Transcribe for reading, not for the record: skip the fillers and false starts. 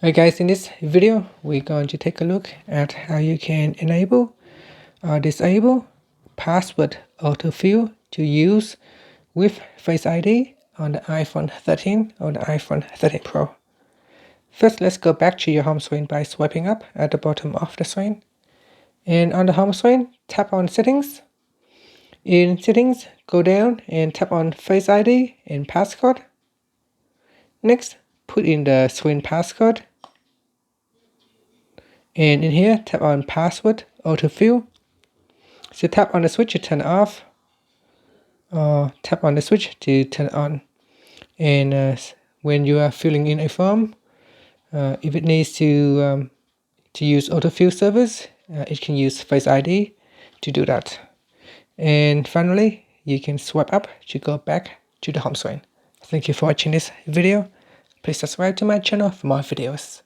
Hi guys, in this video we're going to take a look at how you can enable or disable password autofill to use with Face ID on the iPhone 13 or the iPhone 13 Pro. First, let's go back to your home screen by swiping up at the bottom of the screen. And on the home screen, tap on Settings. In Settings, go down and tap on Face ID and Passcode. Next, put in the screen passcode. And in here, tap on Password AutoFill. So tap on the switch to turn it off, or tap on the switch to turn it on. And when you are filling in a form, if it needs to use autofill service, it can use Face ID to do that. And finally, you can swipe up to go back to the home screen. Thank you for watching this video. Please subscribe to my channel for more videos.